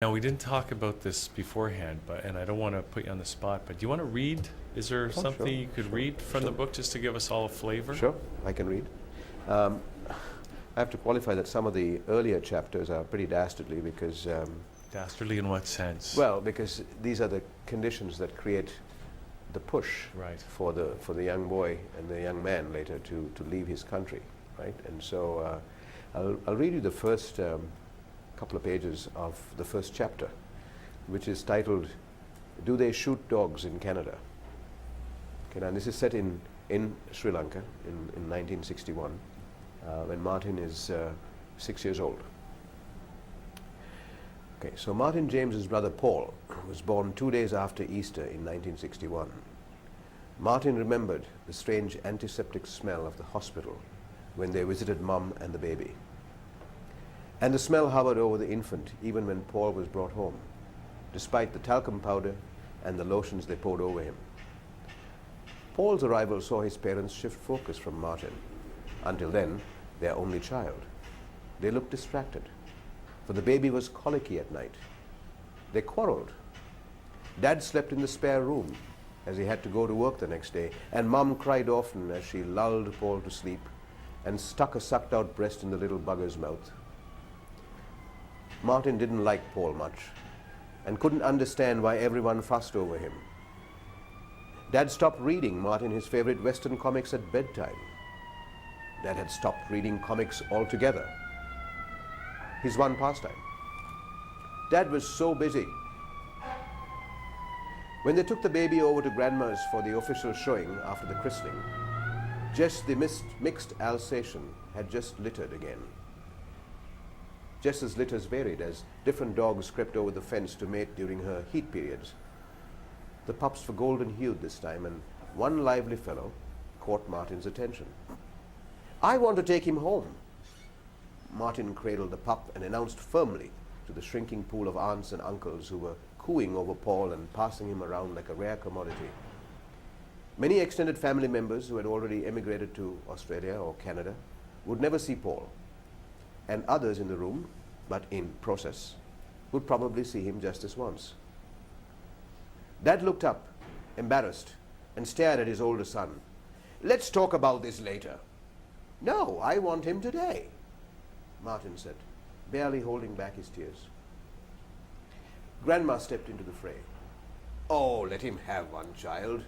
Now, we didn't talk about this beforehand, and I don't want to put you on the spot, but do you want to read? Is there something sure, you could read from the book just to give us all a flavor? Sure, I can read. I have to qualify that some of the earlier chapters are pretty dastardly because, Dastardly in what sense? well, because these are the conditions that create the push Right. for the young boy and the young man later to leave his country, right? And so I'll read you the first couple of pages of the first chapter, which is titled, "Do They Shoot Dogs in Canada?" Okay, now this is set in Sri Lanka in 1961, when Martin is 6 years old. Okay, so Martin James's brother Paul was born 2 days after Easter in 1961. Martin remembered the strange antiseptic smell of the hospital when they visited Mum and the baby. And the smell hovered over the infant even when Paul was brought home, despite the talcum powder and the lotions they poured over him. Paul's arrival saw his parents shift focus from Martin, until then their only child. They looked distracted, for the baby was colicky at night. They quarreled. Dad slept in the spare room as he had to go to work the next day, and Mum cried often as she lulled Paul to sleep and stuck a sucked-out breast in the little bugger's mouth. Martin didn't like Paul much and couldn't understand why everyone fussed over him. Dad stopped reading Martin his favorite Western comics at bedtime. Dad had stopped reading comics altogether, his one pastime. Dad was so busy. When they took the baby over to Grandma's for the official showing after the christening, Jess, the mixed Alsatian, had just littered again. Jess's litters varied as different dogs crept over the fence to mate during her heat periods. The pups were golden-hued this time, and one lively fellow caught Martin's attention. "I want to take him home." Martin cradled the pup and announced firmly to the shrinking pool of aunts and uncles who were cooing over Paul and passing him around like a rare commodity. Many extended family members who had already emigrated to Australia or Canada would never see Paul, and others in the room, but in process, would probably see him just this once. Dad looked up, embarrassed, and stared at his older son. "Let's talk about this later." "No, I want him today," Martin said, barely holding back his tears. Grandma stepped into the fray. "Oh, let him have one, child.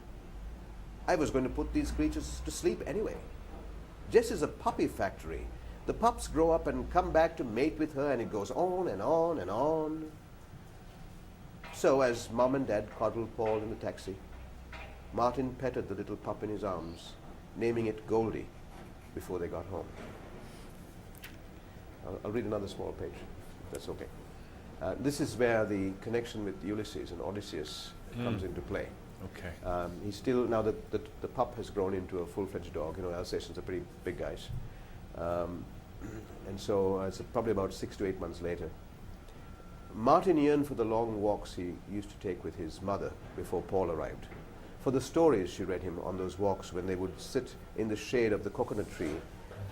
I was going to put these creatures to sleep anyway. Jess is a puppy factory. The pups grow up and come back to mate with her, and it goes on and on and on." So as Mom and Dad coddled Paul in the taxi, Martin petted the little pup in his arms, naming it Goldie, before they got home. I'll read another small page, if that's okay. This is where the connection with Ulysses and Odysseus comes into play. Okay. He's still, now the pup has grown into a full-fledged dog. You know, Alsatians are pretty big guys. And so it's probably about 6 to 8 months later. Martin yearned for the long walks he used to take with his mother before Paul arrived, for the stories she read him on those walks when they would sit in the shade of the coconut tree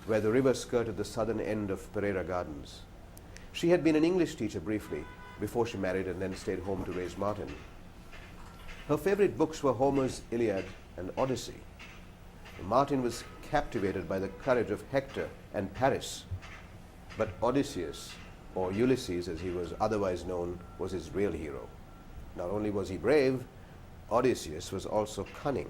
where the river skirted the southern end of Pereira Gardens. She had been an English teacher briefly before she married and then stayed home to raise Martin. Her favorite books were Homer's Iliad and Odyssey. Martin was captivated by the courage of Hector and Paris, but Odysseus, or Ulysses as he was otherwise known, was his real hero. Not only was he brave, Odysseus was also cunning.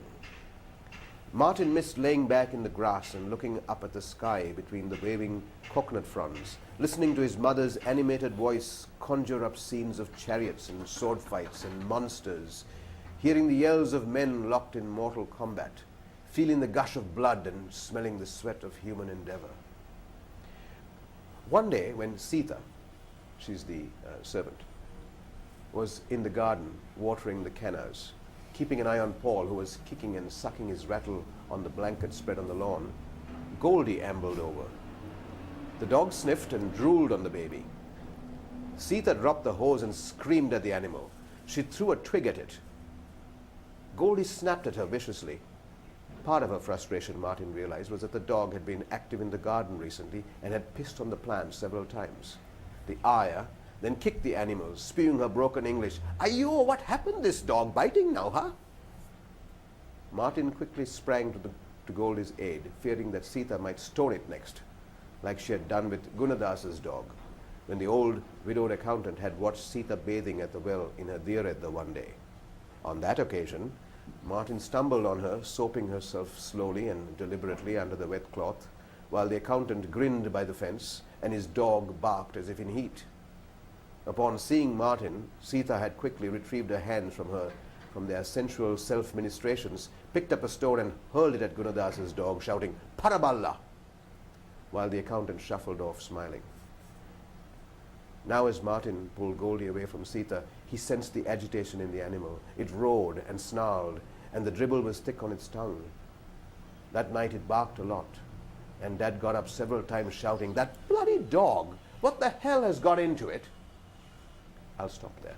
Martin missed laying back in the grass and looking up at the sky between the waving coconut fronds, listening to his mother's animated voice conjure up scenes of chariots and sword fights and monsters, hearing the yells of men locked in mortal combat, feeling the gush of blood and smelling the sweat of human endeavor. One day when Sita, she's the servant, was in the garden watering the cannas, keeping an eye on Paul, who was kicking and sucking his rattle on the blanket spread on the lawn, Goldie ambled over. The dog sniffed and drooled on the baby. Sita dropped the hose and screamed at the animal. She threw a twig at it. Goldie snapped at her viciously. Part of her frustration, Martin realized, was that the dog had been active in the garden recently and had pissed on the plants several times. The ire then kicked the animal, spewing her broken English. Ayo, what happened? This dog biting now, huh? Martin quickly sprang to Goldie's aid, fearing that Sita might stone it next, like she had done with Gunadas's dog, when the old widowed accountant had watched Sita bathing at the well in her Dheeredha one day. On that occasion, Martin stumbled on her, soaping herself slowly and deliberately under the wet cloth, while the accountant grinned by the fence and his dog barked as if in heat. Upon seeing Martin, Sita had quickly retrieved her hands from their sensual self-ministrations, picked up a stone and hurled it at Gunadas's dog, shouting, "Paraballa!" while the accountant shuffled off smiling. Now as Martin pulled Goldie away from Sita, he sensed the agitation in the animal. It roared and snarled, and the dribble was thick on its tongue. That night it barked a lot, and Dad got up several times shouting, "That bloody dog! What the hell has got into it?" I'll stop there.